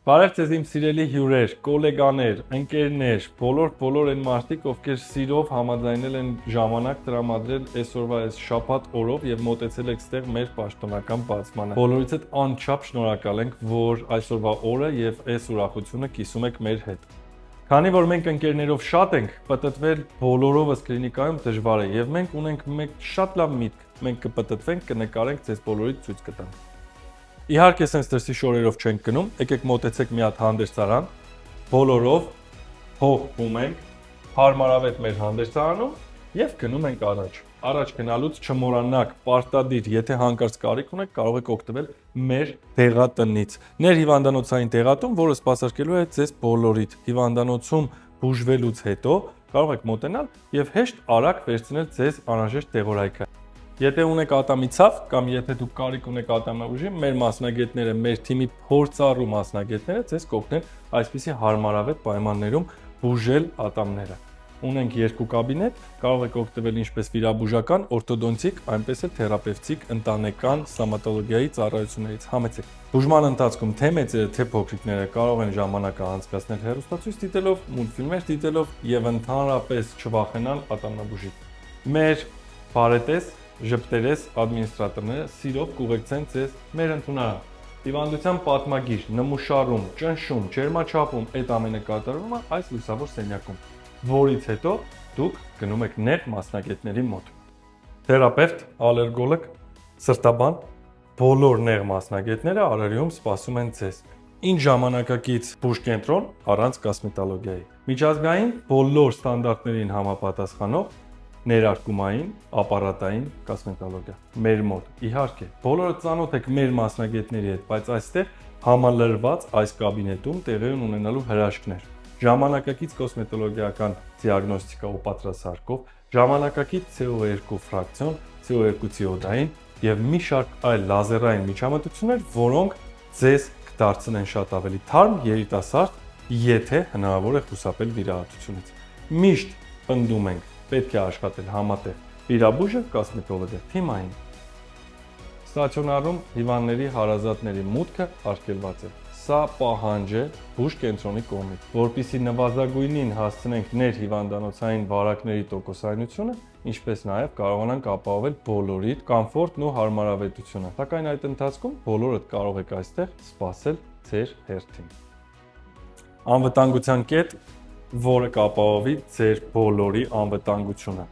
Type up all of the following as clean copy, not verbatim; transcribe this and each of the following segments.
Բարև ձեզ իմ սիրելի հյուրեր, գոլեգաներ, ընկերներ, բոլոր այն մարդիկ, ովքեր սիրով համաձայնել են ժամանակ տրամադրել այսօրվա այս շաբաթ օրով եւ մոտեցել եք ստեղ մեր պաշտոնական բացմանը։ Բոլորից հետ անչափ շնորհակալ ենք, որ այսօրվա օրը եւ այս ուրախությունը կիսում եք մեր հետ։ Քանի որ մենք ընկերներով շատ ենք, պատտվել բոլորովս կլինիկայում դժվար է եւ մենք ունենք մեկ շատ լավ միտք։ Մենք կպտտվենք, կնկարենք ձեզ բոլորիդ ցույց կտանք։ Իհարկե, sense դրսի շորերով չենք գնում, եկեք մոտեցեք մի հատ հանդերձարան, բոլորով հողում ենք, հարմարավետ մեր հանդերձարանում եւ գնում ենք առաջ։ Առաջ գնալուց չմոռանաք, պարտադիր, եթե հանկարծ կարիք ունեք, կարող եք օգտվել մեր դեղատնից։ Ներհիվանդանոցային դեղատուն, որը սպասարկելու է ձեզ բոլորիդ։ Հիվանդանոցում բուժվելուց հետո կարող եք մոտենալ եւ հեշտ արագ վերցնել ձեզ անհրաժեշտ դեղորայքը։ Եթե ունեք ատամիցավ կամ եթե դուք կարիք ունեք ատամաբուժի, մեր մասնագետները, մեր թիմի փորձառու մասնագետները ձեզ կօգնեն այսպիսի հարմարավետ պայմաններում բուժել ատամները։ Ունենք երկու կաբինետ, կարող եք օգտվել ինչպես վիրաբուժական, օրթոդոնտիկ, այնպես էլ թերապևտիկ, ընտանեկան ստոմատոլոգիայի ծառայություններից։ Համեցեք։ Բուժման ընթացքում թե մեծերը, թե փոքրիկները կարող են ժամանակը անցկացնել հեռուստացույց դիտելով, մուլտֆիլմեր դիտելով եւ ընդհանրապես չվախենալ ատամնաբուժի։ Մեր բարետես ժպտերես ադմինիստրատորները սիրով կուղեկցեն ձեզ մեր ընդունարան։ Հիվանդության պատմագիր, նմուշարում, ճնշում, ջերմաչափում այդ ամենը կատարվում է այս լուսավոր սենյակում, որից հետո դուք գնում եք նեղ մասնագետների մոտ։ Թերապևտ, ալերգոլոգ, սրտաբան, բոլոր նեղ մասնագետները Արարիում սպասում են ձեզ։ Ինչ ժամանակակից բուժկենտրոն առանց կոսմետոլոգիայի։ Միջազգային բոլոր ստանդարտներին համապատասխանող ներարկումային, ապարատային կոսմետոլոգիա մեր մոտ։ Իհարկե, բոլորը ծանոթ եք մեր մասնագետների հետ, բայց այստեղ համալրված այս կաբինետում տեղի ունենալու հրաշքներ։ Ժամանակակից կոսմետոլոգիական դիագնոստիկա ու պատրաստարկով, ժամանակակից CO2 ֆրակցիոն, CO2 ցիոդային եւ մի շարք այլ լազերային միջամտություններ, որոնք ձեզ կդարձնեն շատ ավելի թարմ երիտասարդ, եթե հնարավոր է խուսափել վիրահատությունից։ Միշտ պնդում ենք, պետք է աշխատել համատեղ վիրաբույժը, կոսմետոլոգը, թիմային։ Ստացիոնարում հիվանդների հարազատների մուտքը արգելված է։ Սա պահանջ է բուժկենտրոնի կողմից, որպեսզի նվազագույնին հասցնենք ներհիվանդանոցային վարակների տոկոսայնությունը, ինչպես նաև կարողանանք ապահովել բոլորիդ կոմֆորտն ու հարմարավետությունը։ Սակայն այդ ընթացքում բոլորդ կարող եք այստեղ սպասել ձեր հերթին։ Անվտանգության կետ, որը կապահովի ձեր բոլորի անվտանգությունը։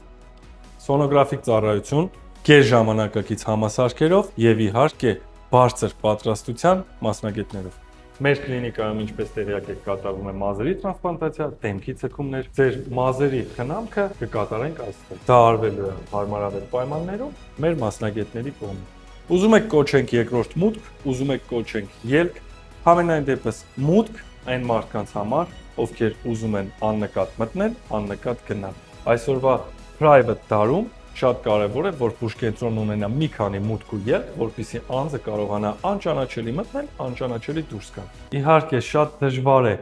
Սոնոգրաֆիկ ծառայություն, գերժամանակակից համասարքերով եւ իհարկե բարձր պատրաստության մասնագետներով։ Մեր կլինիկայում ինչպես տեղյակ եք կատարվում է մազերի տրանսպլանտացիա, դեմքի ցկումներ, ձեր մազերի խնամքը կկատարենք այստեղ։ Դա արվելու է հարմարավետ պայմաններում մեր մասնագետների կողմից։ Ուզում եք կոչենք երկրորդ մուտք, ուզում եք կոչենք ելք, համենայն դեպս մուտք այն մարդկանց համար, ովքեր ուզում են աննկատ մտնել, աննկատ գնալ։ Այսօրվա private դարում շատ կարևոր է, որ բուժկենտրոնն ունենա մի քանի մուտք ու ելք, որպեսզի անձը կարողանա անճանաչելի մտնել, անճանաչելի դուրս գալ։ Իհարկե, շատ դժվար է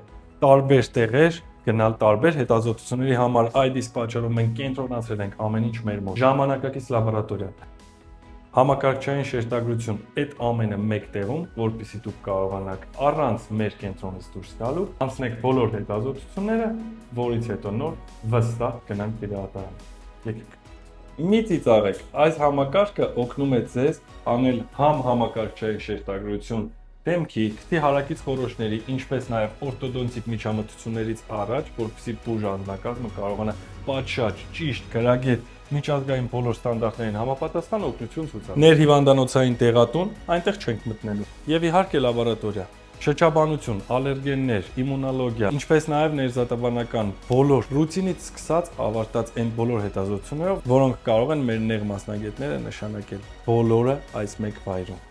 տարբեր տեղեր գնալ տարբեր հետազոտությունների համար, այդ իսկ պատճառով մենք կենտրոնացրել ենք ամեն ինչ մեր մոտ։ Ժամանակակից լաբորատորիա, համակարգչային շերտագրություն, այդ ամենը մեկ տեղում, որպեսզի դուք կարողանաք առանց մեր կենտրոնից դուրս գալու, անցնեք բոլոր հետազոտությունները, որից հետո նոր վստահ գնանք վիրահատարան։ Եկեք։ Մի ծիծաղեք, այս համակարգը օգնում է ձեզ անել համ համակարգչային շերտագրություն դեմքի, քթի հարակից խոռոչների, ինչպես նաև օրթոդոնտիկ միջամտություններից առաջ, որպեսզի բուժ անձնակազմը կարողանա պատշաճ, ճիշտ, գրագետ միջազգային բոլոր ստանդարտներին համապատասխան օգնություն ցույց տալ։ Ներհիվանդանոցային տեղատուն, այնտեղ չենք մտնելու։ Եվ իհարկե լաբորատորիա, շրջաբանություն, ալերգեններ, իմունոլոգիա, ինչպես նաև ներզատաբանական բոլոր ռուտինից սկսած ավարտած այն բոլոր հետազոտություններով, որոնք կարող են մեր նեղ մասնագետները նշանակել։ Բոլորը այս մեկ վայրում։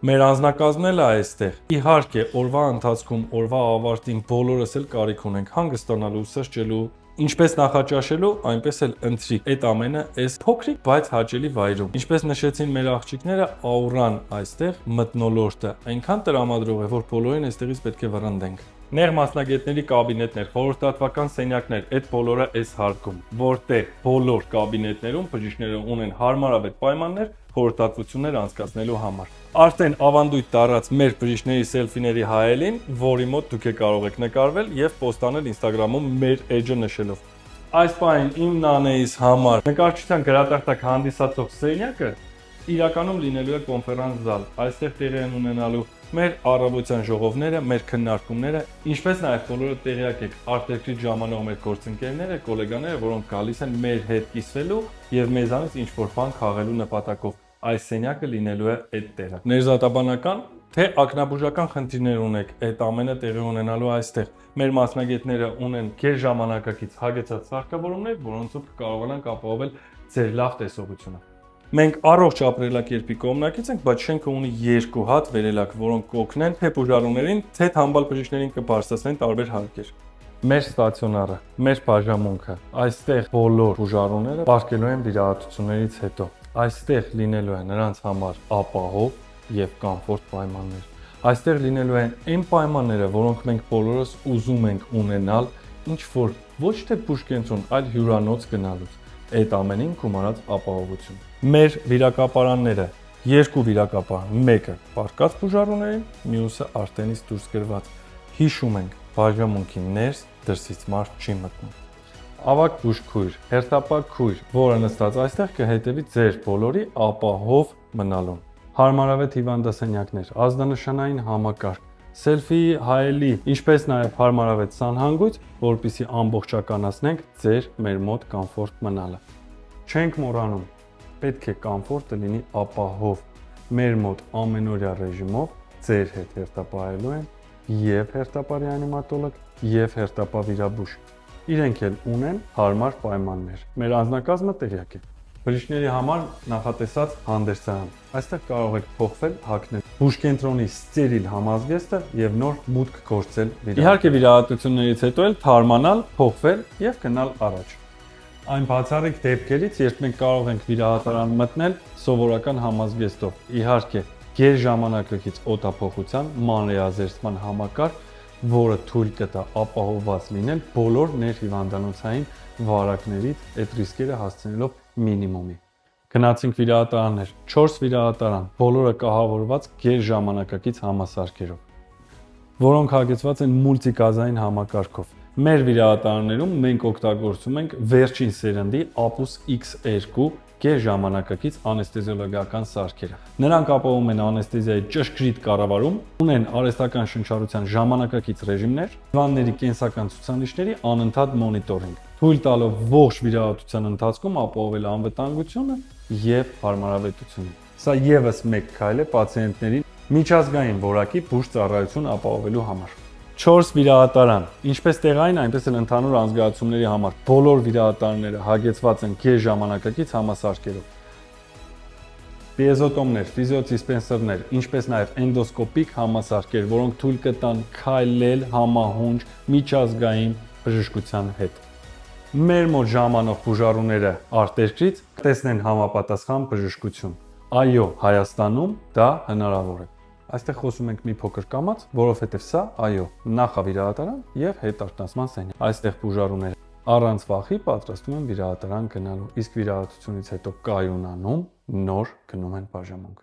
Մեր անձնակազմն էլ է այստեղ։ Իհարկե, օրվա ընթացքում, օրվա ավարտին բոլորս էլ կարիք ունենք հանգստանալու, սրճելու, ինչպես նախաճաշելու, այնպես էլ ընթրիք։ Այդ ամենը այս փոքրիկ, բայց հաճելի վայրում։ Ինչպես նշեցին մեր աղջիկները, աուրան այստեղ մթնոլորտը այնքան տրամադրող է, որ բոլորին այստեղից պետք է վռնդենք։ Նեղ մասնագետների կաբինետներ, խորհրդատվական սենյակներ, այդ բոլորը այս հարկում, որտեղ բոլոր կաբինետներում բժիշկները ունեն հարմարավետ պայմաններ խորհրդատվություններ անցկացնելու համար։ Արդեն ավանդույթ դառած մեր բժիշկների սելֆիների հայելին, որի մոտ դուք կարող եք նկարվել եւ պոստանել Instagram-ում մեր էջը նշելով։ Այս պահին իմ նանեիս համար նկարչության գրատախտակ հանդիսացող սենյակը իրականում լինելու է կոնֆերանս զալ։ Այստեղ տեղի են ունենալու մեր առավոտյան ժողովները, մեր քննարկումները, ինչպես նաև բոլորը տեղյակ եք արտերկրից ժամանող մեր գործընկերները, գոլեգաները, որոնք գալիս են մեր հետ կիսվելու եւ մեզանից ինչ-որ բան քաղելու նպատակով։ Այս սենյակը լինելու է այդ տեղը։ Ներզատաբանական թե ակնաբուժական խնդիրներ ունեք, այդ ամենը տեղի ունենալու այստեղ։ Մեր մասնագետները ունեն գեր ժամանակակից հագեցած սարքավորումներ, որոնցով կկարողանանք ապահովել ձեր լավ տեսողությունը։ Մենք առողջ ապրելակերպի կողմնակից ենք, բայց շենքը ունի 2 հատ վերելակ, որոնք կօգնեն թե բուժարուներին, թե թամբալ բժիշկներին կբարձրացնեն տարբեր հարկեր։ Մեր ստացիոնարը, մեր բաժանմունքը, այստեղ բոլոր բուժարուները պարկելու են վիրահատություններից հետո։ Այստեղ լինելու է նրանց համար ապահով եւ կոմֆորտ պայմաններ։ Այստեղ լինելու են այն պայմանները, որոնք մենք բոլորս ուզում ենք ունենալ, ինչ որ ոչ թե բուժկենտրոն, այլ հյուրանոց գնալուց։ Այդ ամենին գումարած ապահովություն։ Մեր վիրակապարանները 2 վիրակապարան, մեկը պարկած բուժարուներին, մյուսը արտենից դուրս գրված։ Հիշում ենք, բաժանմունքի ներս դրսից մարդ չի մտնում։ Ավագ բուժքույր, հերթապահ քույր, որը նստած այստեղ կհետևի ձեր բոլորի ապահով մնալուն։ Հարմարավետ հիվանդասենյակներ, ազդանշանային համակարգ, սելֆիի հայելի, ինչպես նաև հարմարավետ սանհանգույց, որպեսզի ամբողջականացնենք ձեր մեր մոտ կոմֆորտ մնալը։ Չենք մոռանում, պետք է կոմֆորտը լինի ապահով։ Մեր մոտ ամենօրյա ռեժիմով ձեր հետ հերթապահելու են եւ հերթապահ ռեանիմատոլոգ, եւ հերթապահ վիրաբույժ։ Իրենք էլ ունեն հարմար պայմաններ։ Մեր անձնակազմը տեղյակ է։ Բժիշկների համար նախատեսած հանդերձարան։ Այստեղ կարող եք փոխվել, հագնել բուժկենտրոնի ստերիլ համազգեստը եւ նոր մուտք գործել վիրահատության։ Իհարկե վիրահատություններից հետո էլ թարմանալ, փոխվել եւ գնալ առաջ։ Այն բացառիկ դեպքերից, երբ մենք կարող ենք վիրահատարան մտնել սովորական համազգեստով։ Իհարկե, գեր ժամանակակից օդափոխության մանրէազերծման համակարգ, որը թույլ կտա ապահովված լինել բոլոր ներհիվանդանոցային վարակներից, այդ ռիսկերը հասցնելով մինիմումի։ Գնացինք վիրահատարաններ, 4 վիրահատարան, բոլորը կահավորված գեր ժամանակակից համասարքերով, որոնք հագեցված են մուլտիգազային համակարգով։ Մեր վիրահատարաններում մենք օգտագործում ենք վերջին սերնդի Apus X2 գեր ժամանակակից անեստեզիոլոգիական սարքերը։ Նրանք ապահովում են անեստեզիայի ճշգրիտ կառավարում, ունեն արհեստական շնչառության ժամանակակից ռեժիմներ, հիվանդների կենսական ցուցանիշների անընդհատ մոնիտորինգ, թույլ տալով ողջ վիրահատության ընթացքում ապահովել անվտանգությունը եւ հարմարավետությունը։ Սա եւս մեկ քայլ է պացիենտներին միջազգային որակի բուժ ծառայություն ապահովելու համար։ 4 վիրահատարան, ինչպես տեղային, այնպես էլ ընդհանուր անզգացումների համար։ Բոլոր վիրահատարանները հագեցված են գեր ժամանակակից համասարքերով։ Պիեզոտոմներ, ֆիզիոդիսպենսերներ, ինչպես նաև էնդոսկոպիկ համասարքեր, որոնք թույլ կտան քայլել համահունչ միջազգային բժշկության հետ։ Մեր մոտ ժամանող բուժարուները արտերկրից տեսնեն համապատասխան բժշկություն։ Այո, Հայաստանում դա հնարավոր է։ Այստեղ խոսում ենք մի փոքր կամած, որովհետև սա, այո, նախավիրահատարան եւ հետարտանցման սենյակ։ Այստեղ բուժարուները առանց վախի պատրաստվում են վիրահատարան գնալու, իսկ վիրահատությունից հետո կայունանում նոր գնում են բաժանմունք։